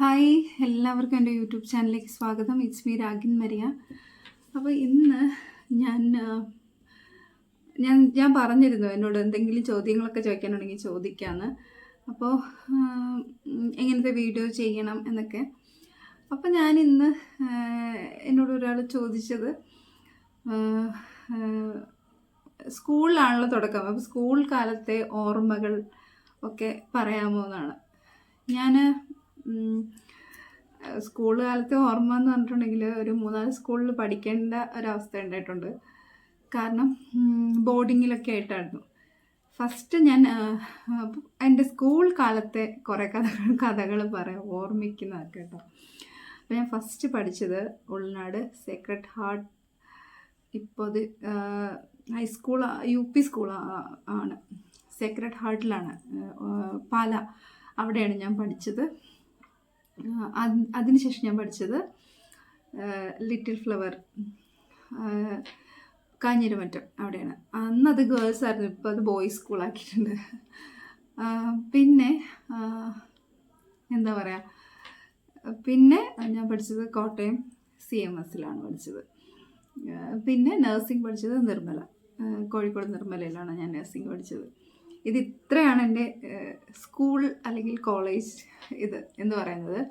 Hi, എല്ലാവർക്കും എൻ്റെ YouTube ചാനലിലേക്ക് സ്വാഗതം. It's me Ragin Maria. അപ്പോൾ ഇന്ന് ഞാൻ ഞാൻ ഞാൻ പറഞ്ഞിരുന്നു എന്നോട് എന്തെങ്കിലും ചോദ്യങ്ങളൊക്കെ ചോദിക്കാനുണ്ടെങ്കിൽ ചോദിക്കാമെന്ന്. അപ്പോൾ എങ്ങനത്തെ വീഡിയോ ചെയ്യണം എന്നൊക്കെ. അപ്പോൾ ഞാനിന്ന് എന്നോട് ഒരാൾ ചോദിച്ചത് സ്കൂളിലാണല്ലോ തുടക്കം. അപ്പോൾ സ്കൂൾ കാലത്തെ ഓർമ്മകൾ ഒക്കെ പറയാമോ എന്നാണ്. ഞാൻ സ്കൂൾ കാലത്തെ ഓർമ്മ എന്ന് പറഞ്ഞിട്ടുണ്ടെങ്കിൽ ഒരു 3-4 സ്കൂളിൽ പഠിക്കേണ്ട ഒരവസ്ഥ ഉണ്ടായിട്ടുണ്ട്. കാരണം ബോർഡിങ്ങിലൊക്കെ ആയിട്ടായിരുന്നു. ഫസ്റ്റ് ഞാൻ എൻ്റെ സ്കൂൾ കാലത്തെ കുറേ കഥകൾ പറയാം, ഓർമ്മിക്കുന്നതൊക്കെ കേട്ടോ. അപ്പോൾ ഞാൻ ഫസ്റ്റ് പഠിച്ചത് ഉൾനാട് സേക്രഡ് ഹാർട്ട്. ഇപ്പോൾ അത് ഹൈസ്കൂൾ UP സ്കൂൾ ആണ്. സേക്രഡ് ഹാർട്ടിലാണ്, പാല, അവിടെയാണ് ഞാൻ പഠിച്ചത്. അതിനുശേഷം ഞാൻ പഠിച്ചത് ലിറ്റിൽ ഫ്ലവർ കാഞ്ഞിരമറ്റം, അവിടെയാണ്. അന്നത് ഗേൾസ് ആയിരുന്നു, ഇപ്പോൾ അത് ബോയ്സ് സ്കൂളാക്കിയിട്ടുണ്ട്. പിന്നെ എന്താ പറയുക, പിന്നെ ഞാൻ പഠിച്ചത് കോട്ടയം CMSലാണ് പഠിച്ചത്. പിന്നെ നഴ്സിംഗ് പഠിച്ചത് നിർമ്മല, കോഴിക്കോട് നിർമ്മലയിലാണ് ഞാൻ നഴ്സിംഗ് പഠിച്ചത്. ഇത് ഇത്രയാണ് എൻ്റെ സ്കൂൾ അല്ലെങ്കിൽ കോളേജ് ഇത് എന്ന് പറയുന്നത്.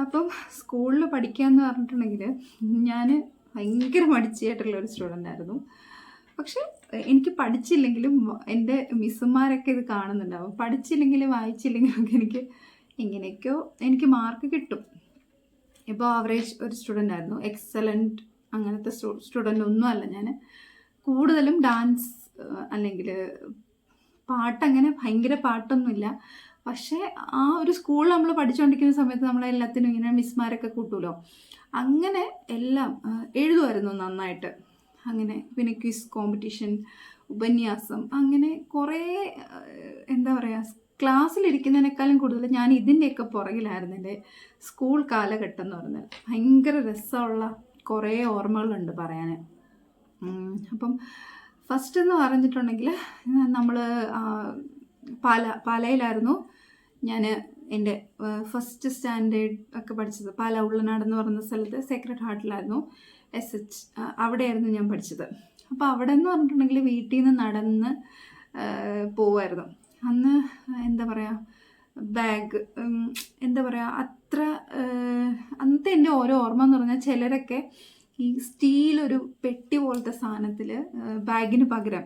അപ്പം സ്കൂളിൽ പഠിക്കുക എന്ന് പറഞ്ഞിട്ടുണ്ടെങ്കിൽ ഞാൻ ഭയങ്കര മടിച്ചായിട്ടുള്ളൊരു സ്റ്റുഡൻ്റ് ആയിരുന്നു. പക്ഷെ എനിക്ക് പഠിച്ചില്ലെങ്കിലും എൻ്റെ മിസ്സുമാരൊക്കെ ഇത് കാണുന്നുണ്ടാവും. പഠിച്ചില്ലെങ്കിലും വായിച്ചില്ലെങ്കിലും ഒക്കെ എങ്ങനെയൊക്കെയോ എനിക്ക് മാർക്ക് കിട്ടും. ഇപ്പോൾ ആവറേജ് ഒരു സ്റ്റുഡൻ്റ് ആയിരുന്നു, എക്സലൻറ്റ് അങ്ങനത്തെ സ്റ്റുഡൻ്റ് ഒന്നും അല്ല ഞാൻ. കൂടുതലും ഡാൻസ് അല്ലെങ്കിൽ പാട്ടങ്ങനെ ഭയങ്കര പാട്ടൊന്നുമില്ല. പക്ഷേ ആ ഒരു സ്കൂളിൽ നമ്മൾ പഠിച്ചുകൊണ്ടിരിക്കുന്ന സമയത്ത് നമ്മളെല്ലാത്തിനും ഇങ്ങനെ മിസ്മാരൊക്കെ കൂട്ടുമല്ലോ, അങ്ങനെ എല്ലാം എഴുതുമായിരുന്നു നന്നായിട്ട്. അങ്ങനെ പിന്നെ ക്വിസ് കോമ്പറ്റീഷൻ, ഉപന്യാസം, അങ്ങനെ കുറേ എന്താ പറയുക, ക്ലാസ്സിലിരിക്കുന്നതിനേക്കാളും കൂടുതൽ ഞാൻ ഇതിൻ്റെയൊക്കെ പുറകിലായിരുന്നു. എൻ്റെ സ്കൂൾ കാലഘട്ടം എന്ന് പറഞ്ഞാൽ ഭയങ്കര രസമുള്ള കുറേ ഓർമ്മകളുണ്ട് പറയാൻ. അപ്പം ഫസ്റ്റ് എന്ന് പറഞ്ഞിട്ടുണ്ടെങ്കിൽ നമ്മൾ പാലയിലായിരുന്നു ഞാൻ എൻ്റെ ഫസ്റ്റ് സ്റ്റാൻഡേർഡ് ഒക്കെ പഠിച്ചത്. പാല ഉള്ളനാട് എന്ന് പറയുന്ന സ്ഥലത്ത് സേക്രഡ് ഹാർട്ടിലായിരുന്നു, SH, അവിടെയായിരുന്നു ഞാൻ പഠിച്ചത്. അപ്പോൾ അവിടെ എന്ന് പറഞ്ഞിട്ടുണ്ടെങ്കിൽ വീട്ടിൽ നിന്ന് നടന്ന് പോവായിരുന്നു. അന്ന് എന്താ പറയുക, ബാഗ് എന്താ പറയുക, അത്ര അന്നത്തെ എൻ്റെ ഓരോ ഓർമ്മ എന്ന് പറഞ്ഞാൽ ചിലരൊക്കെ ഈ സ്റ്റീൽ ഒരു പെട്ടി പോലത്തെ സാധനത്തിൽ ബാഗിന് പകരം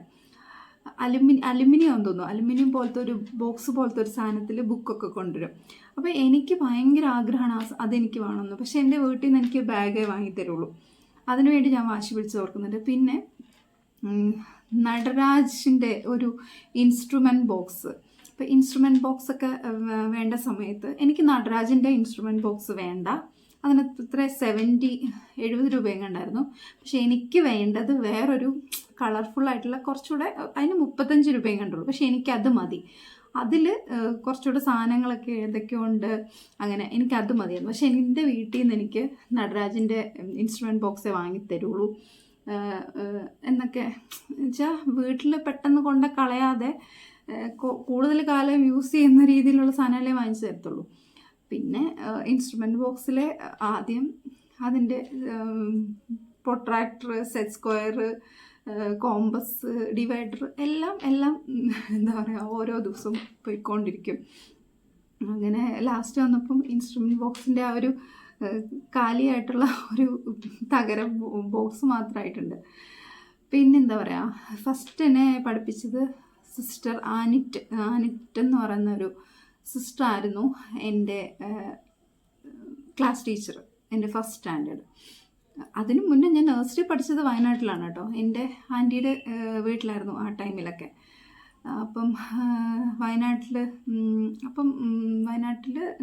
അലുമിനിയം തോന്നുന്നു, അലുമിനിയം പോലത്തെ ഒരു ബോക്സ് പോലത്തെ ഒരു സാധനത്തിൽ ബുക്കൊക്കെ കൊണ്ടുവരും. അപ്പോൾ എനിക്ക് ഭയങ്കര ആഗ്രഹമാണ് അതെനിക്ക് വേണമെന്ന്. പക്ഷേ എൻ്റെ വീട്ടിൽ നിന്ന് എനിക്ക് ബാഗേ വാങ്ങിത്തരുള്ളൂ. അതിനുവേണ്ടി ഞാൻ വാശി പിടിച്ച് ഓർക്കുന്നുണ്ട്. പിന്നെ നടരാജിൻ്റെ ഒരു ഇൻസ്ട്രുമെൻറ്റ് ബോക്സ്. അപ്പോൾ ഇൻസ്ട്രുമെൻറ്റ് ബോക്സൊക്കെ വേണ്ട സമയത്ത് എനിക്ക് നടരാജിൻ്റെ ഇൻസ്ട്രുമെൻറ്റ് ബോക്സ് വേണ്ട. അതിന് ഇത്ര 70 രൂപയും കണ്ടായിരുന്നു. പക്ഷെ എനിക്ക് വേണ്ടത് വേറൊരു കളർഫുള്ളായിട്ടുള്ള കുറച്ചുകൂടെ, അതിന് 35 രൂപയും കണ്ടുള്ളൂ. പക്ഷെ എനിക്കത് മതി. അതിൽ കുറച്ചുകൂടെ സാധനങ്ങളൊക്കെ ഏതൊക്കെയോ ഉണ്ട്, അങ്ങനെ എനിക്കത് മതിയായിരുന്നു. പക്ഷെ എൻ്റെ വീട്ടിൽ നിന്ന് എനിക്ക് നടരാജിൻ്റെ ഇൻസ്ട്രുമെൻറ്റ് ബോക്സേ വാങ്ങിത്തരുള്ളൂ എന്നൊക്കെ വെച്ചാൽ വീട്ടിൽ പെട്ടെന്ന് കൊണ്ട് കളയാതെ കൂടുതൽ കാലം യൂസ് ചെയ്യുന്ന രീതിയിലുള്ള സാധനങ്ങളെ വാങ്ങിച്ചു തരത്തുള്ളൂ. പിന്നെ ഇൻസ്ട്രുമെൻറ്റ് ബോക്സിൽ ആദ്യം അതിൻ്റെ protractor, set square, compass, divider എല്ലാം എന്താ പറയുക, ഓരോ ദിവസവും പോയിക്കൊണ്ടിരിക്കും. അങ്ങനെ ലാസ്റ്റ് വന്നപ്പം ഇൻസ്ട്രുമെൻറ്റ് ബോക്സിൻ്റെ ആ ഒരു കാലിയായിട്ടുള്ള ഒരു തകരം ബോക്സ് മാത്രമായിട്ടുണ്ട്. പിന്നെന്താ പറയുക, ഫസ്റ്റ് എന്നെ പഠിപ്പിച്ചത് സിസ്റ്റർ ആനിറ്റ് എന്ന് പറയുന്ന ഒരു സിസ്റ്റർ ആയിരുന്നു എൻ്റെ ക്ലാസ് ടീച്ചർ, എൻ്റെ ഫസ്റ്റ് സ്റ്റാൻഡേർഡ്. അതിനു മുന്നേ ഞാൻ നഴ്സറി പഠിച്ചത് വയനാട്ടിലാണ് കേട്ടോ. എൻ്റെ ആൻറ്റിയുടെ വീട്ടിലായിരുന്നു ആ ടൈമിലൊക്കെ. അപ്പം വയനാട്ടിൽ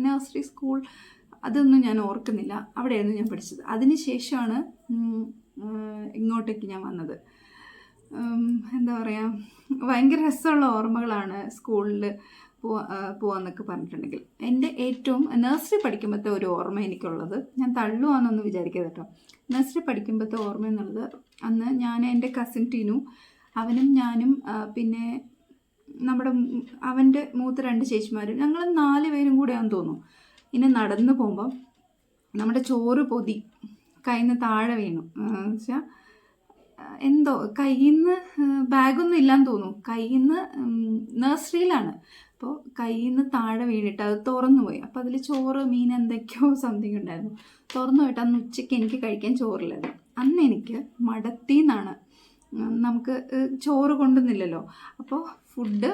നഴ്സറി സ്കൂൾ അതൊന്നും ഞാൻ ഓർക്കുന്നില്ല, അവിടെയായിരുന്നു ഞാൻ പഠിച്ചത്. അതിന് ശേഷമാണ് ഇങ്ങോട്ടേക്ക് ഞാൻ വന്നത്. എന്താ പറയുക, ഭയങ്കര രസമുള്ള ഓർമ്മകളാണ് സ്കൂളിൽ പോവാന്നൊക്കെ പറഞ്ഞിട്ടുണ്ടെങ്കിൽ. എൻ്റെ ഏറ്റവും നഴ്സറി പഠിക്കുമ്പോഴത്തെ ഒരു ഓർമ്മ എനിക്കുള്ളത്, ഞാൻ തള്ളുവാന്നൊന്ന് വിചാരിക്കരുത് കേട്ടോ, നഴ്സറി പഠിക്കുമ്പോഴത്തെ ഓർമ്മ എന്നുള്ളത്, അന്ന് ഞാൻ എൻ്റെ കസിൻ ടീനു, അവനും ഞാനും പിന്നെ അവൻ്റെ മൂത്ത 2 ചേച്ചിമാരും, ഞങ്ങൾ 4 പേരും കൂടെയാണെന്ന് തോന്നുന്നു ഇനി നടന്നു പോകുമ്പം നമ്മുടെ ചോറ് പൊതി കയ്യിൽ നിന്ന് താഴെ വീണു. വെച്ചാൽ എന്തോ കയ്യിൽ നിന്ന് ബാഗൊന്നും ഇല്ലാന്ന് തോന്നുന്നു, കയ്യിൽ നിന്ന് നഴ്സറിയിലാണ്. അപ്പോൾ കയ്യിൽ നിന്ന് താഴെ വീണിട്ട് അത് തുറന്നു പോയി. അപ്പോൾ അതിൽ ചോറ്, മീൻ, എന്തൊക്കെയോ സംതിങ് ഉണ്ടായിരുന്നു. തുറന്നു പോയിട്ട് അന്ന് ഉച്ചയ്ക്ക് എനിക്ക് കഴിക്കാൻ ചോറില്ലായിരുന്നു. അന്ന് എനിക്ക് മടത്തിന്നാണ്, നമുക്ക് ചോറ് കൊണ്ടുവന്നില്ലല്ലോ, അപ്പോൾ ഫുഡ്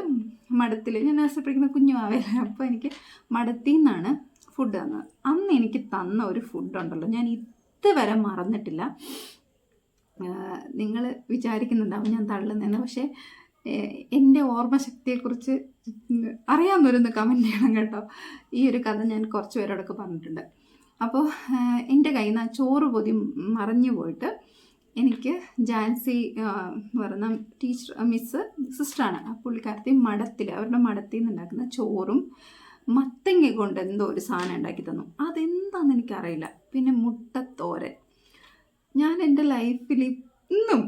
മടത്തിൽ, ഞാൻ നഴ്സറി പഠിക്കുന്ന കുഞ്ഞു ആവല്ലേ, അപ്പോൾ എനിക്ക് മടത്തിന്നാണ് ഫുഡ് തന്നത്. അന്ന് എനിക്ക് തന്ന ഒരു ഫുഡുണ്ടല്ലോ, ഞാൻ ഇതുവരെ മറന്നിട്ടില്ല. നിങ്ങൾ വിചാരിക്കുന്നുണ്ടാവും ഞാൻ തള്ളുന്നതെന്ന്, പക്ഷേ എൻ്റെ ഓർമ്മശക്തിയെക്കുറിച്ച് അറിയാവുന്നവരൊന്ന് കമൻറ്റ് ചെയ്യണം കേട്ടോ. ഈ ഒരു കഥ ഞാൻ കുറച്ച് പേരോടൊക്കെ പറഞ്ഞിട്ടുണ്ട്. അപ്പോൾ എൻ്റെ കയ്യിൽ നിന്ന് ആ ചോറ് പൊതി മറഞ്ഞു പോയിട്ട് എനിക്ക് ജാൻസി പറയുന്ന ടീച്ചർ, സിസ്റ്ററാണ്, ആ പുള്ളിക്കാരത്തി അവരുടെ മടത്തിൽ നിന്ന് ഉണ്ടാക്കുന്ന ചോറും മത്തങ്ങ കൊണ്ട് എന്തോ ഒരു സാധനം ഉണ്ടാക്കി തന്നു. അതെന്താണെന്ന് എനിക്കറിയില്ല. പിന്നെ മുട്ടത്തോരൻ, ഞാൻ എൻ്റെ ലൈഫിൽ ഇന്നും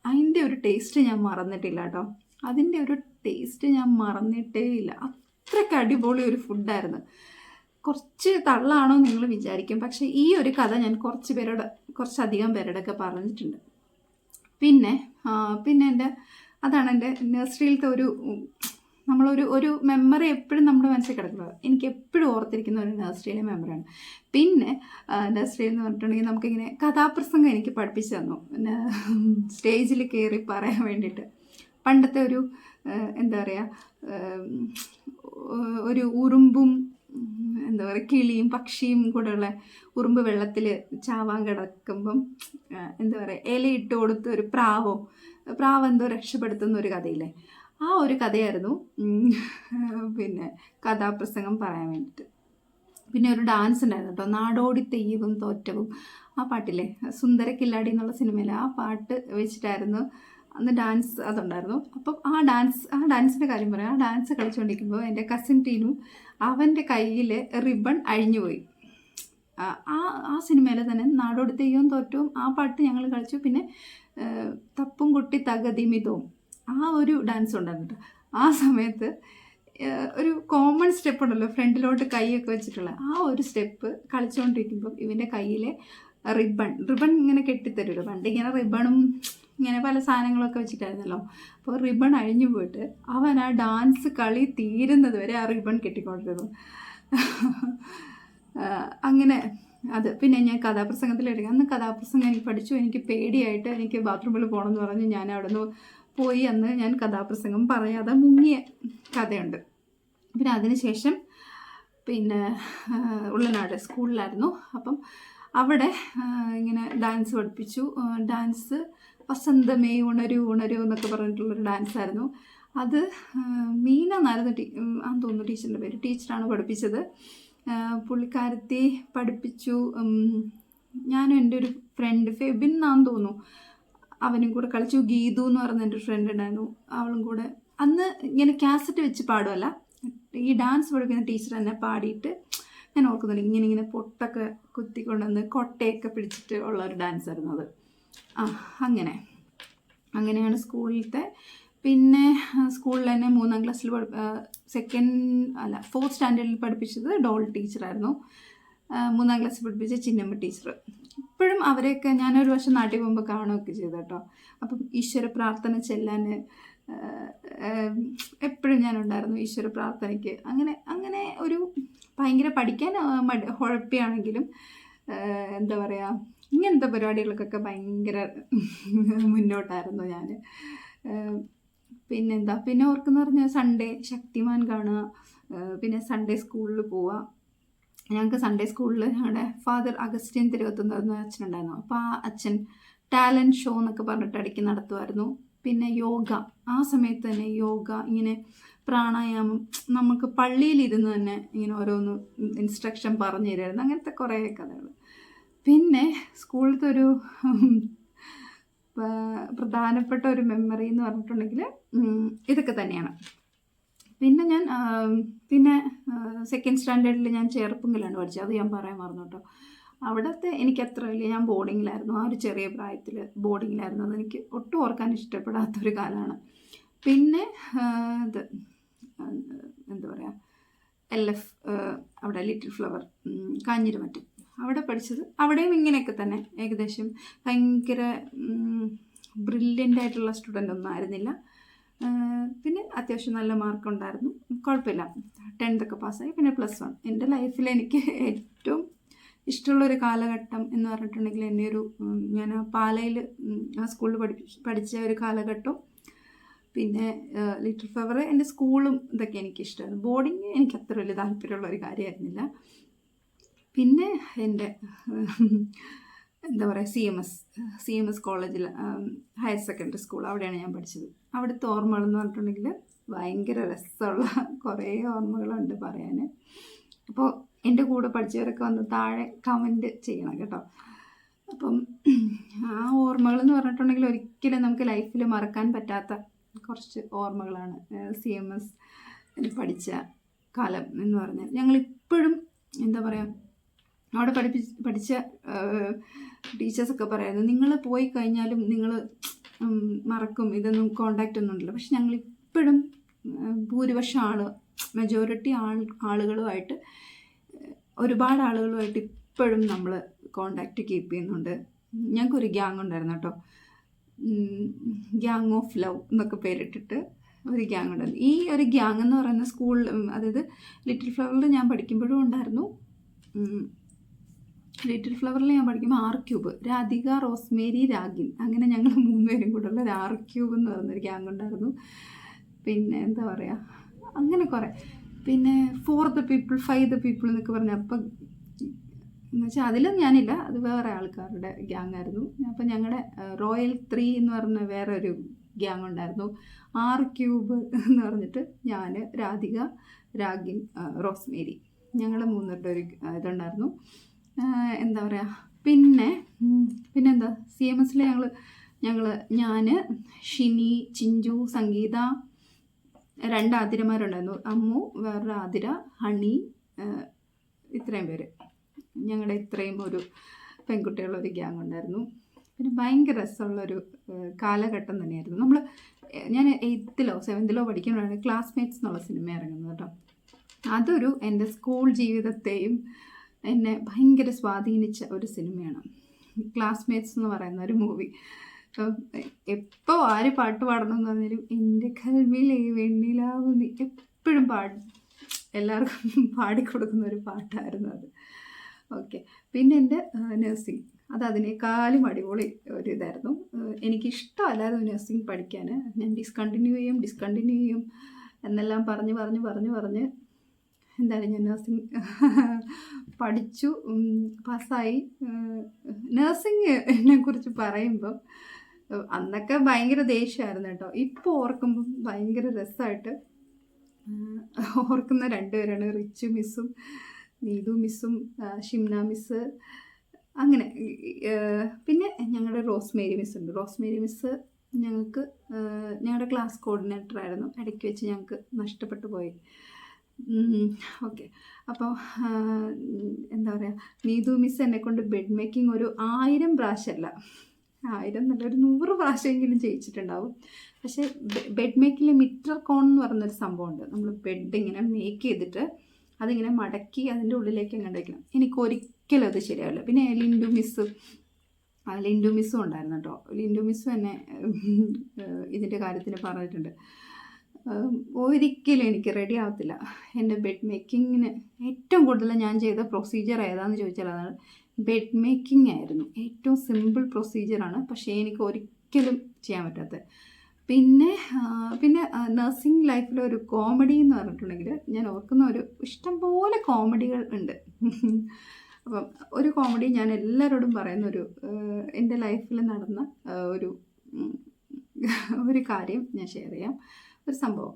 അതിൻ്റെ ഒരു ടേസ്റ്റ് ഞാൻ മറന്നിട്ടില്ല കേട്ടോ. അതിൻ്റെ ഒരു ടേസ്റ്റ് ഞാൻ മറന്നിട്ടേ ഇല്ല. അത്രയ്ക്ക് അടിപൊളി ഒരു ഫുഡായിരുന്നു. കുറച്ച് തള്ളാണോ നിങ്ങൾ വിചാരിക്കും, പക്ഷേ ഈ ഒരു കഥ ഞാൻ കുറച്ചധികം പേരോടൊക്കെ പറഞ്ഞിട്ടുണ്ട്. പിന്നെ അതാണ് എൻ്റെ നഴ്സറിയിലത്തെ ഒരു മെമ്മറി എപ്പോഴും നമ്മുടെ മനസ്സിൽ കിടക്കുന്നത്. എനിക്ക് എപ്പോഴും ഓർത്തിരിക്കുന്ന ഒരു നഴ്സറിയിലെ മെമ്മറിയാണ്. പിന്നെ നഴ്സറിയിൽ എന്ന് പറഞ്ഞിട്ടുണ്ടെങ്കിൽ നമുക്കിങ്ങനെ കഥാപ്രസംഗം എനിക്ക് പഠിപ്പിച്ചു തന്നു, സ്റ്റേജിൽ കയറി പറയാൻ വേണ്ടിയിട്ട്. പണ്ടത്തെ ഒരു എന്താ പറയുക, ഒരു ഉറുമ്പും കിളിയും പക്ഷിയും കൂടെയുള്ള, ഉറുമ്പ് വെള്ളത്തിൽ ചാവാൻ കിടക്കുമ്പം എന്താ പറയുക, ഇലയിട്ട് കൊടുത്ത് ഒരു പ്രാവ് എന്തോ രക്ഷപ്പെടുത്തുന്ന ഒരു കഥയില്ലേ, ആ ഒരു കഥയായിരുന്നു പിന്നെ കഥാപ്രസംഗം പറയാൻ വേണ്ടിയിട്ട്. പിന്നെ ഒരു ഡാൻസ് ഉണ്ടായിരുന്നു കേട്ടോ, നാടോടി തെയ്യവും തോറ്റവും, ആ പാട്ടില്ലേ, സുന്ദരക്കില്ലാടി എന്നുള്ള സിനിമയിലെ ആ പാട്ട് വെച്ചിട്ടായിരുന്നു അന്ന് ഡാൻസ് അതുണ്ടായിരുന്നു. അപ്പം ആ ഡാൻസിൻ്റെ കാര്യം പറയാം. ആ ഡാൻസ് കളിച്ചുകൊണ്ടിരിക്കുമ്പോൾ എൻ്റെ കസിൻ ടീനു, അവൻ്റെ കയ്യിൽ റിബൺ അഴിഞ്ഞുപോയി. ആ സിനിമയിലെ തന്നെ നാടോടി തെയ്യവും തോറ്റവും ആ പാട്ട് ഞങ്ങൾ കളിച്ചു. പിന്നെ തപ്പും കുട്ടി തകതിമിതവും, ആ ഒരു ഡാൻസ് ഉണ്ടായിരുന്നു. ആ സമയത്ത് ഒരു കോമൺ സ്റ്റെപ്പ് ഉണ്ടല്ലോ, ഫ്രണ്ടിലോട്ട് കൈയൊക്കെ വെച്ചിട്ടുള്ള ആ ഒരു സ്റ്റെപ്പ് കളിച്ചുകൊണ്ടിരിക്കുമ്പോൾ ഇവൻ്റെ കയ്യിലെ റിബൺ ഇങ്ങനെ കെട്ടിത്തരുമല്ലോ, പണ്ട് ഇങ്ങനെ റിബണും ഇങ്ങനെ പല സാധനങ്ങളൊക്കെ വെച്ചിട്ടായിരുന്നല്ലോ. അപ്പോൾ റിബൺ അഴിഞ്ഞു പോയിട്ട് അവൻ ആ ഡാൻസ് കളി തീരുന്നത് വരെ ആ റിബൺ കെട്ടിക്കൊണ്ടിരുന്നു. അങ്ങനെ അത്. പിന്നെ ഞാൻ കഥാപ്രസംഗത്തിലെടുക്കുക, അന്ന് കഥാപ്രസംഗം എനിക്ക് പഠിച്ചു. എനിക്ക് പേടിയായിട്ട് എനിക്ക് ബാത്റൂമിൽ പോകണമെന്ന് പറഞ്ഞ് ഞാൻ അവിടെ നിന്ന് പോയി. അന്ന് ഞാൻ കഥാപ്രസംഗം പറയാതെ മുങ്ങിയ കഥയുണ്ട്. പിന്നെ അതിനുശേഷം ഉള്ളനാട് സ്കൂളിലായിരുന്നു. അപ്പം അവിടെ ഇങ്ങനെ ഡാൻസ് പഠിപ്പിച്ചു. ഡാൻസ് വസന്തമേ ഉണരൂ ഉണരൂ എന്നൊക്കെ പറഞ്ഞിട്ടുള്ളൊരു ഡാൻസായിരുന്നു അത്. മീന എന്നായിരുന്നു തോന്നുന്നു ടീച്ചറിൻ്റെ പേര്. ടീച്ചറാണ് പഠിപ്പിച്ചത്. പുള്ളിക്കാരത്തി പഠിപ്പിച്ചു. ഞാനും എൻ്റെ ഒരു ഫ്രണ്ട് ഫെബിൻ എന്നാന്ന് തോന്നുന്നു, അവനും കൂടെ കളിച്ചു. ഗീതു എന്ന് പറയുന്ന എൻ്റെ ഒരു ഫ്രണ്ട് ഉണ്ടായിരുന്നു, അവളും കൂടെ. അന്ന് ഇങ്ങനെ കാസറ്റ് വെച്ച് പാടുമല്ല, ഈ ഡാൻസ് പഠിപ്പിക്കുന്ന ടീച്ചർ തന്നെ പാടിയിട്ട് ഞാൻ ഓർക്കുന്നുണ്ട്. ഇങ്ങനെ പൊട്ടൊക്കെ കുത്തിക്കൊണ്ടുവന്ന് കൊട്ടയൊക്കെ പിടിച്ചിട്ട് ഉള്ള ഒരു ഡാൻസ് ആയിരുന്നു അത്. അങ്ങനെയാണ് സ്കൂളിലത്തെ. പിന്നെ സ്കൂളിൽ തന്നെ 3ാം ക്ലാസ്സിൽ 4th സ്റ്റാൻഡേർഡിൽ പഠിപ്പിച്ചത് ഡോൾ ടീച്ചറായിരുന്നു. 3ാം ക്ലാസ്സിൽ പഠിപ്പിച്ച ചിന്നമ്മ ടീച്ചർ. ഇപ്പോഴും അവരെയൊക്കെ ഞാനൊരു വർഷം നാട്ടിൽ പോകുമ്പോൾ കാണുകയൊക്കെ ചെയ്തു കേട്ടോ. അപ്പം ഈശ്വര പ്രാർത്ഥന ചെല്ലാൻ എപ്പോഴും ഞാനുണ്ടായിരുന്നു, ഈശ്വര പ്രാർത്ഥനയ്ക്ക്. അങ്ങനെ ഒരു ഭയങ്കര പഠിക്കാൻ ഉഴപ്പിയാണെങ്കിലും എന്താ പറയുക, ഇങ്ങനത്തെ പരിപാടികൾക്കൊക്കെ ഭയങ്കര മുന്നോട്ടായിരുന്നു ഞാൻ. പിന്നെ ഓർക്കുന്ന പറഞ്ഞാൽ സൺഡേ ശക്തിമാൻ കാണുക, പിന്നെ സൺഡേ സ്കൂളിൽ പോവുക. ഞങ്ങൾക്ക് സൺഡേ സ്കൂളിൽ ഞങ്ങളുടെ ഫാദർ അഗസ്റ്റിൻ തിരുവത്തുന്ന അച്ഛനുണ്ടായിരുന്നു. അപ്പോൾ ആ അച്ഛൻ ടാലൻറ്റ് ഷോ എന്നൊക്കെ പറഞ്ഞിട്ട് ഇടയ്ക്ക് നടത്തുമായിരുന്നു. പിന്നെ യോഗ, ആ സമയത്ത് തന്നെ യോഗ, ഇങ്ങനെ പ്രാണായാമം, നമുക്ക് പള്ളിയിലിരുന്ന് തന്നെ ഇങ്ങനെ ഓരോന്ന് ഇൻസ്ട്രക്ഷൻ പറഞ്ഞു തരുമായിരുന്നു. അങ്ങനത്തെ കുറേ കഥകൾ. പിന്നെ സ്കൂളിലത്തെ ഒരു പ്രധാനപ്പെട്ട ഒരു മെമ്മറി എന്ന് പറഞ്ഞിട്ടുണ്ടെങ്കിൽ ഇതൊക്കെ തന്നെയാണ്. പിന്നെ ഞാൻ 2nd സ്റ്റാൻഡേർഡിൽ ഞാൻ ചേർപ്പുങ്കലാണ് പഠിച്ചത്. അത് ഞാൻ പറയാൻ മറന്നു കേട്ടോ. അവിടുത്തെ എനിക്കത്ര വലിയ, ഞാൻ ബോർഡിങ്ങിലായിരുന്നു. ആ ഒരു ചെറിയ പ്രായത്തിൽ ബോർഡിങ്ങിലായിരുന്നു. അതെനിക്ക് ഒട്ടും ഓർക്കാൻ ഇഷ്ടപ്പെടാത്തൊരു കാലമാണ്. പിന്നെ എന്താ പറയുക, LF അവിടെ ലിറ്റിൽ ഫ്ലവർ കാഞ്ഞിരമറ്റം അവിടെ പഠിച്ചത്. അവിടെയും ഇങ്ങനെയൊക്കെ തന്നെ ഏകദേശം ഭയങ്കര ബ്രില്യൻ്റ് ആയിട്ടുള്ള സ്റ്റുഡൻ്റ് ഒന്നും ആയിരുന്നില്ല. പിന്നെ അത്യാവശ്യം നല്ല മാർക്കുണ്ടായിരുന്നു, കുഴപ്പമില്ല. 10th പാസ്സായി. പിന്നെ +1. എൻ്റെ ലൈഫിൽ എനിക്ക് ഏറ്റവും ഇഷ്ടമുള്ളൊരു കാലഘട്ടം എന്ന് പറഞ്ഞിട്ടുണ്ടെങ്കിൽ എൻ്റെ ഞാൻ പാലയിൽ ആ സ്കൂളിൽ പഠിച്ച ഒരു കാലഘട്ടം, പിന്നെ ലിറ്റിൽ ഫ്ലവർ, എൻ്റെ സ്കൂളും ഇതൊക്കെ എനിക്കിഷ്ടമായിരുന്നു. ബോർഡിങ് എനിക്ക് അത്ര വലിയ താല്പര്യമുള്ള ഒരു കാര്യമായിരുന്നില്ല. പിന്നെ എൻ്റെ എന്താ പറയുക, CMS കോളേജിൽ ഹയർ സെക്കൻഡറി സ്കൂൾ, അവിടെയാണ് ഞാൻ പഠിച്ചത്. അവിടുത്തെ ഓർമ്മകളെന്ന് പറഞ്ഞിട്ടുണ്ടെങ്കിൽ ഭയങ്കര രസമുള്ള കുറേ ഓർമ്മകളുണ്ട് പറയാൻ. അപ്പോൾ എൻ്റെ കൂടെ പഠിച്ചവരൊക്കെ വന്ന് താഴെ കമൻറ്റ് ചെയ്യണം കേട്ടോ. അപ്പം ആ ഓർമ്മകളെന്ന് പറഞ്ഞിട്ടുണ്ടെങ്കിൽ ഒരിക്കലും നമുക്ക് ലൈഫിൽ മറക്കാൻ പറ്റാത്ത കുറച്ച് ഓർമ്മകളാണ്. CMS പഠിച്ച കാലം എന്ന് പറഞ്ഞാൽ ഞങ്ങളിപ്പോഴും എന്താ പറയുക, അവിടെ പഠിച്ച ടീച്ചേഴ്സൊക്കെ പറയായിരുന്നു, നിങ്ങൾ പോയി കഴിഞ്ഞാലും നിങ്ങൾ മറക്കും, ഇതൊന്നും കോണ്ടാക്റ്റ് ഒന്നും ഉണ്ടല്ലോ. പക്ഷെ ഞങ്ങളിപ്പോഴും ഭൂരിപക്ഷം മെജോറിറ്റി ആളുകളുമായിട്ട്, ഒരുപാട് ആളുകളുമായിട്ട് ഇപ്പോഴും നമ്മൾ കോണ്ടാക്റ്റ് കീപ്പ് ചെയ്യുന്നുണ്ട്. ഞങ്ങൾക്കൊരു ഗ്യാങ് ഉണ്ടായിരുന്നു കേട്ടോ, ഗ്യാങ് ഓഫ് ലവ് എന്നൊക്കെ പേരിട്ടിട്ട് ഒരു ഗ്യാങ് ഉണ്ടായിരുന്നു. ഈ ഒരു ഗ്യാങ് എന്ന് പറയുന്ന സ്കൂളിൽ, അതായത് ലിറ്റിൽ ഫ്ലവറിൽ ഞാൻ പഠിക്കുമ്പോഴും ഉണ്ടായിരുന്നു. ലിറ്റിൽ ഫ്ലവറിൽ ഞാൻ പഠിക്കുമ്പോൾ R-Cube, രാധിക, റോസ്മേരി, രാഗിൻ, അങ്ങനെ ഞങ്ങൾ 3 പേരും കൂടെ ഉള്ള ഒരു R-Cube എന്ന് പറയുന്നൊരു ഗ്യാങ് ഉണ്ടായിരുന്നു. പിന്നെ എന്താ പറയുക, അങ്ങനെ കുറേ. പിന്നെ 4 the people 5 the people എന്നൊക്കെ പറഞ്ഞാൽ, അപ്പം എന്ന് വെച്ചാൽ അതിലും ഞാനില്ല, അത് വേറെ ആൾക്കാരുടെ ഗ്യാങ് ആയിരുന്നു. അപ്പം ഞങ്ങളുടെ റോയൽ 3 എന്ന് പറഞ്ഞ വേറെ ഒരു ഗ്യാങ് ഉണ്ടായിരുന്നു. R-Cube എന്ന് പറഞ്ഞിട്ട് ഞാൻ, രാധിക, രാഗിൻ, റോസ്മേരി, ഞങ്ങൾ 3 പേരുടെ ഒരു ഇതുണ്ടായിരുന്നു. എന്താ പറയുക, പിന്നെന്താ CMSൽ ഞാൻ, ഷിനി, ചിഞ്ചു, സംഗീത, 2 ആതിരമാരുണ്ടായിരുന്നു. അമ്മു, വേറൊരു ആതിര, ഹണി, ഇത്രയും പേര്, ഞങ്ങളുടെ ഇത്രയും ഒരു പെൺകുട്ടികളൊരു ഗ്യാങ് ഉണ്ടായിരുന്നു. പിന്നെ ഭയങ്കര രസമുള്ളൊരു കാലഘട്ടം തന്നെയായിരുന്നു. ഞാൻ 8th-ലോ 7th-ലോ പഠിക്കുമ്പോഴാണ് ക്ലാസ്മേറ്റ്സ് എന്നുള്ള സിനിമ ഇറങ്ങുന്നത് കേട്ടോ. അതൊരു എൻ്റെ സ്കൂൾ ജീവിതത്തെയും എന്നെ ഭയങ്കര സ്വാധീനിച്ച ഒരു സിനിമയാണ് ക്ലാസ്മേറ്റ്സ് എന്ന് പറയുന്ന ഒരു മൂവി. എപ്പോൾ ആര് പാട്ട് പാടണമെന്ന് പറഞ്ഞാലും എൻ്റെ കൽവിലെ വെണ്ണിലാവ് നീ എപ്പോഴും എല്ലാവർക്കും പാടിക്കൊടുക്കുന്ന ഒരു പാട്ടായിരുന്നു അത്. ഓക്കെ. പിന്നെ എൻ്റെ നഴ്സിംഗ്, അതിനേക്കാളും അടിപൊളി ഒരു ഇതായിരുന്നു. എനിക്കിഷ്ടമല്ലായിരുന്നു നഴ്സിംഗ് പഠിക്കാൻ. ഞാൻ ഡിസ്കണ്ടിന്യൂ ചെയ്യും എന്നെല്ലാം പറഞ്ഞ് എന്തായാലും ഞാൻ നഴ്സിംഗ് പഠിച്ചു, പാസ്സായി. നഴ്സിംഗ് എന്നെക്കുറിച്ച് പറയുമ്പം അന്നൊക്കെ ഭയങ്കര ദേഷ്യമായിരുന്നു കേട്ടോ. ഇപ്പോൾ ഓർക്കുമ്പം ഭയങ്കര രസമായിട്ട് ഓർക്കുന്ന 2 പേരാണ്, റിച്ചു മിസ്സും നീതു മിസ്സും ഷിംന മിസ്സ്, അങ്ങനെ. പിന്നെ ഞങ്ങളുടെ റോസ്മേരി മിസ് ഉണ്ട്. റോസ്മേരി മിസ്സ് ഞങ്ങളുടെ ക്ലാസ് കോർഡിനേറ്റർ ആയിരുന്നു. ഇടയ്ക്ക് വെച്ച് ഞങ്ങൾക്ക് നഷ്ടപ്പെട്ടു പോയി. ഓക്കെ. അപ്പോൾ എന്താ പറയുക, നീതു മിസ് എന്നെക്കൊണ്ട് ബെഡ് മേക്കിംഗ് ഒരു 1000 പ്രാവശ്യമല്ല, 1000 എന്നല്ല, ഒരു 100 പ്രാവശ്യമെങ്കിലും ചെയ്യിച്ചിട്ടുണ്ടാവും. പക്ഷേ ബെഡ് മേക്കിങ്ങിൽ മിറ്റർ കോൺ എന്ന് പറഞ്ഞൊരു സംഭവമുണ്ട്. നമ്മൾ ബെഡ് ഇങ്ങനെ മേക്ക് ചെയ്തിട്ട് അതിങ്ങനെ മടക്കി അതിൻ്റെ ഉള്ളിലേക്ക് അങ്ങോട്ട് വയ്ക്കണം. എനിക്കൊരിക്കലും അത് ശരിയാവില്ല. പിന്നെ ലിൻഡു മിസ്സും ഉണ്ടായിരുന്നു കേട്ടോ. ലിൻഡു മിസ്സും എന്നെ ഇതിൻ്റെ കാര്യത്തിന് പറഞ്ഞിട്ടുണ്ട്. ഒരിക്കലും എനിക്ക് റെഡി ആവത്തില്ല. എൻ്റെ ബെഡ് മേക്കിങ്ങിന് ഏറ്റവും കൂടുതൽ ഞാൻ ചെയ്ത പ്രൊസീജിയർ ഏതാണെന്ന് ചോദിച്ചാൽ അതാണ് ബെഡ് മേക്കിംഗ് ആയിരുന്നു. ഏറ്റവും സിമ്പിൾ പ്രൊസീജിയറാണ്, പക്ഷേ എനിക്ക് ഒരിക്കലും ചെയ്യാൻ പറ്റാത്തത്. പിന്നെ നഴ്സിംഗ് ലൈഫിലൊരു കോമഡി എന്ന് പറഞ്ഞിട്ടുണ്ടെങ്കിൽ, ഞാൻ ഓർക്കുന്ന ഇഷ്ടംപോലെ കോമഡികൾ ഉണ്ട്. അപ്പം ഒരു കോമഡി ഞാൻ എല്ലാവരോടും പറയുന്നൊരു, എൻ്റെ ലൈഫിൽ നടന്ന ഒരു കാര്യം ഞാൻ ഷെയർ ചെയ്യാം. ഒരു സംഭവം.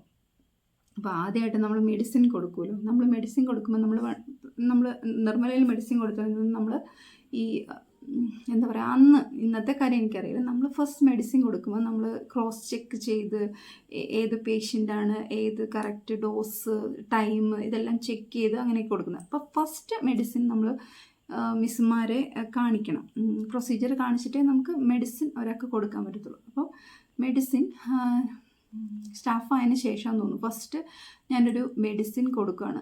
അപ്പോൾ ആദ്യമായിട്ട് നമ്മൾ മെഡിസിൻ കൊടുക്കുമല്ലോ. നമ്മൾ മെഡിസിൻ കൊടുക്കുമ്പോൾ നമ്മൾ നിർമ്മലയിൽ മെഡിസിൻ കൊടുത്തതിൽ നമ്മൾ ഈ എന്താ പറയുക, ഇന്നത്തെ കാര്യം എനിക്കറിയില്ല, നമ്മൾ ഫസ്റ്റ് മെഡിസിൻ കൊടുക്കുമ്പോൾ നമ്മൾ ക്രോസ് ചെക്ക് ചെയ്ത് ഏത് പേഷ്യൻ്റാണ്, ഏത് കറക്റ്റ് ഡോസ്, ടൈം, ഇതെല്ലാം ചെക്ക് ചെയ്ത് അങ്ങനെയൊക്കെ കൊടുക്കുന്നത്. അപ്പോൾ ഫസ്റ്റ് മെഡിസിൻ നമ്മൾ മിസ്സുമാരെ കാണിക്കണം. പ്രൊസീജിയർ കാണിച്ചിട്ടേ നമുക്ക് മെഡിസിൻ ഒരാൾക്ക് കൊടുക്കാൻ പറ്റത്തുള്ളൂ. അപ്പോൾ മെഡിസിൻ സ്റ്റാഫായതിന് ശേഷം തോന്നുന്നു ഫസ്റ്റ് ഞാനൊരു മെഡിസിൻ കൊടുക്കുകയാണ്.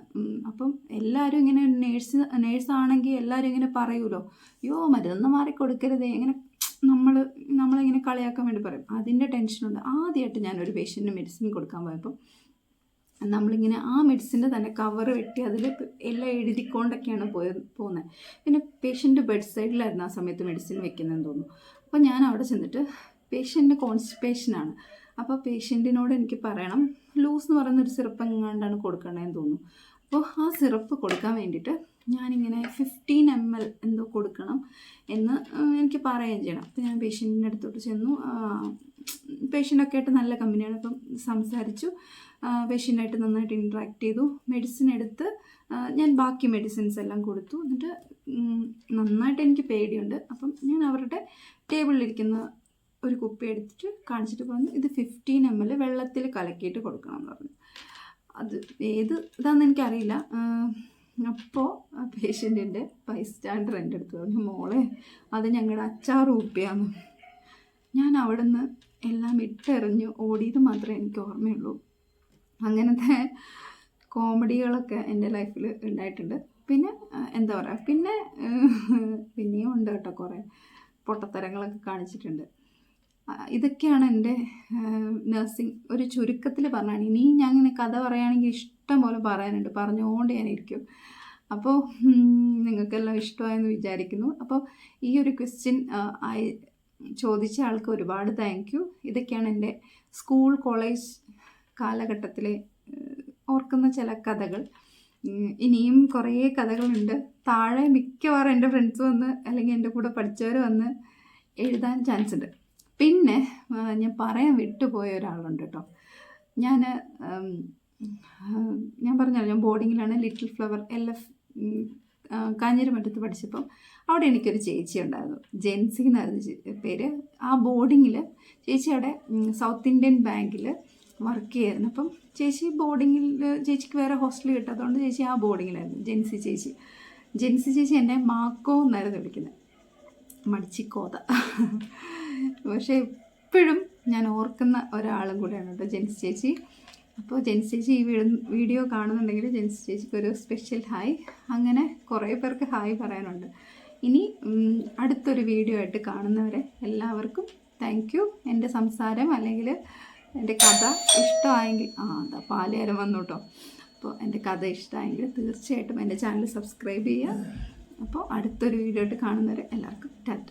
അപ്പം എല്ലാവരും ഇങ്ങനെ നേഴ്സാണെങ്കിൽ എല്ലാവരും ഇങ്ങനെ പറയുമല്ലോ, അയ്യോ മരുന്ന് മാറി കൊടുക്കരുതേ, ഇങ്ങനെ നമ്മളിങ്ങനെ കളിയാക്കാൻ വേണ്ടി പറയും. അതിൻ്റെ ടെൻഷനുണ്ട്. ആദ്യമായിട്ട് ഞാനൊരു പേഷ്യൻറ്റിന് മെഡിസിൻ കൊടുക്കാൻ പോയപ്പോൾ നമ്മളിങ്ങനെ ആ മെഡിസിൻ്റെ തന്നെ കവർ വെട്ടി അതിൽ എല്ലാം എഴുതിക്കൊണ്ടൊക്കെയാണ് പോകുന്നത്. പിന്നെ പേഷ്യൻ്റ് ബെഡ് സൈഡിലായിരുന്നു ആ സമയത്ത് മെഡിസിൻ വെക്കുന്നതെന്ന് തോന്നുന്നു. അപ്പോൾ ഞാൻ അവിടെ ചെന്നിട്ട് പേഷ്യൻ്റ് കോൺസ്റ്റിപ്പേഷനാണ്. അപ്പോൾ പേഷ്യൻറ്റിനോട് എനിക്ക് പറയണം ലൂസ് എന്ന് പറയുന്നൊരു സിറപ്പ് എങ്ങാണ്ടാണ് കൊടുക്കണേന്ന് തോന്നുന്നു. അപ്പോൾ ആ സിറപ്പ് കൊടുക്കാൻ വേണ്ടിയിട്ട് ഞാനിങ്ങനെ 15 ml എന്തോ കൊടുക്കണം എന്ന് എനിക്ക് പറയുകയും ചെയ്യണം. അപ്പോൾ ഞാൻ പേഷ്യൻറ്റിൻ്റെ അടുത്തോട്ട് ചെന്നു. പേഷ്യൻ്റൊക്കെ ആയിട്ട് നല്ല കമ്പനിയാണ്. അപ്പം സംസാരിച്ചു, പേഷ്യൻ്റായിട്ട് നന്നായിട്ട് ഇൻട്രാക്ട് ചെയ്തു. മെഡിസിൻ എടുത്ത് ഞാൻ ബാക്കി മെഡിസിൻസ് എല്ലാം കൊടുത്തു. എന്നിട്ട് നന്നായിട്ട് എനിക്ക് പേടിയുണ്ട്. അപ്പം ഞാൻ അവരുടെ ടേബിളിലിരിക്കുന്ന ഒരു കുപ്പി എടുത്തിട്ട് കാണിച്ചിട്ട് പറഞ്ഞു, ഇത് 15 ml വെള്ളത്തിൽ കലക്കിയിട്ട് കൊടുക്കണം എന്ന് പറഞ്ഞു. അത് ഏത് ഇതാണെന്ന് എനിക്കറിയില്ല. അപ്പോൾ പേഷ്യൻറ്റിൻ്റെ ബൈസ്റ്റാൻഡർ എൻ്റെ അടുത്ത് പറഞ്ഞു, മോളെ അത് ഞങ്ങളുടെ അച്ചാർ കുപ്പിയാണ്. ഞാൻ അവിടെ നിന്ന് എല്ലാം ഇട്ടെറിഞ്ഞു ഓടിയത് മാത്രമേ എനിക്ക് ഓർമ്മയുള്ളൂ. അങ്ങനത്തെ കോമഡികളൊക്കെ എൻ്റെ ലൈഫിൽ ഉണ്ടായിട്ടുണ്ട്. പിന്നെ എന്താ പറയുക, പിന്നെയും ഉണ്ട് കേട്ടോ, കുറേ പൊട്ടത്തരങ്ങളൊക്കെ കാണിച്ചിട്ടുണ്ട്. ഇതൊക്കെയാണ് എൻ്റെ നഴ്സിംഗ് ഒരു ചുരുക്കത്തിൽ പറഞ്ഞാണ്. ഇനി ഞാൻ ഇങ്ങനെ കഥ പറയുകയാണെങ്കിൽ ഇഷ്ടം പോലെ പറയാനുണ്ട്, പറഞ്ഞുകൊണ്ട് ഞാനിരിക്കും. അപ്പോൾ നിങ്ങൾക്കെല്ലാം ഇഷ്ടമായെന്ന് വിചാരിക്കുന്നു. അപ്പോൾ ഈ ഒരു ക്വസ്റ്റ്യൻ ചോദിച്ച ആൾക്ക് ഒരുപാട് താങ്ക് യു. ഇതൊക്കെയാണ് എൻ്റെ സ്കൂൾ കോളേജ് കാലഘട്ടത്തിലെ ഓർക്കുന്ന ചില കഥകൾ. ഇനിയും കുറേ കഥകളുണ്ട്. താഴെ മിക്കവാറും എൻ്റെ ഫ്രണ്ട്സ് വന്ന് അല്ലെങ്കിൽ എൻ്റെ കൂടെ പഠിച്ചവർ വന്ന് എഴുതാൻ ചാൻസ് ഉണ്ട്. പിന്നെ ഞാൻ പറയാൻ വിട്ടുപോയ ഒരാളുണ്ട് കേട്ടോ. ഞാൻ പറഞ്ഞല്ലോ, ഞാൻ ബോർഡിങ്ങിലാണ്, ലിറ്റിൽ ഫ്ലവർ LF കാഞ്ഞിരമറ്റത്ത് പഠിച്ചപ്പം അവിടെ എനിക്കൊരു ചേച്ചി ഉണ്ടായിരുന്നു, ജെൻസി എന്നായിരുന്നു പേര്. ആ ബോർഡിങ്ങിൽ ചേച്ചി അവിടെ സൗത്ത് ഇന്ത്യൻ ബാങ്കിൽ വർക്ക് ചെയ്യായിരുന്നു. അപ്പം ചേച്ചി ബോർഡിങ്ങിൽ, ചേച്ചിക്ക് വേറെ ഹോസ്റ്റൽ കിട്ടാത്തതുകൊണ്ട് ചേച്ചി ആ ബോർഡിങ്ങിലായിരുന്നു. ജെൻസി ചേച്ചി എന്നെ മാക്കോ എന്നായിരുന്നു വിളിക്കുന്നത്, മടിച്ചിക്കോത. പക്ഷേ എപ്പോഴും ഞാൻ ഓർക്കുന്ന ഒരാളും കൂടെയാണ് കേട്ടോ ജെൻസി ചേച്ചി. അപ്പോൾ ജെൻസി ചേച്ചി ഈ വീഡിയോ കാണുന്നുണ്ടെങ്കിൽ ജെൻസി ചേച്ചിക്ക് ഒരു സ്പെഷ്യൽ ഹായ്. അങ്ങനെ കുറേ പേർക്ക് ഹായ് പറയാനുണ്ട്. ഇനി അടുത്തൊരു വീഡിയോ ആയിട്ട് കാണുന്നവരെ എല്ലാവർക്കും താങ്ക് യു. എൻ്റെ സംസാരം അല്ലെങ്കിൽ എൻ്റെ കഥ ഇഷ്ടമായെങ്കിൽ അതാ പാലേരം വന്നു കേട്ടോ. അപ്പോൾ എൻ്റെ കഥ ഇഷ്ടമായെങ്കിൽ തീർച്ചയായിട്ടും എൻ്റെ ചാനൽ സബ്സ്ക്രൈബ് ചെയ്യുക. അപ്പോൾ അടുത്തൊരു വീഡിയോ ആയിട്ട് കാണുന്നവരെ എല്ലാവർക്കും ടാറ്റ.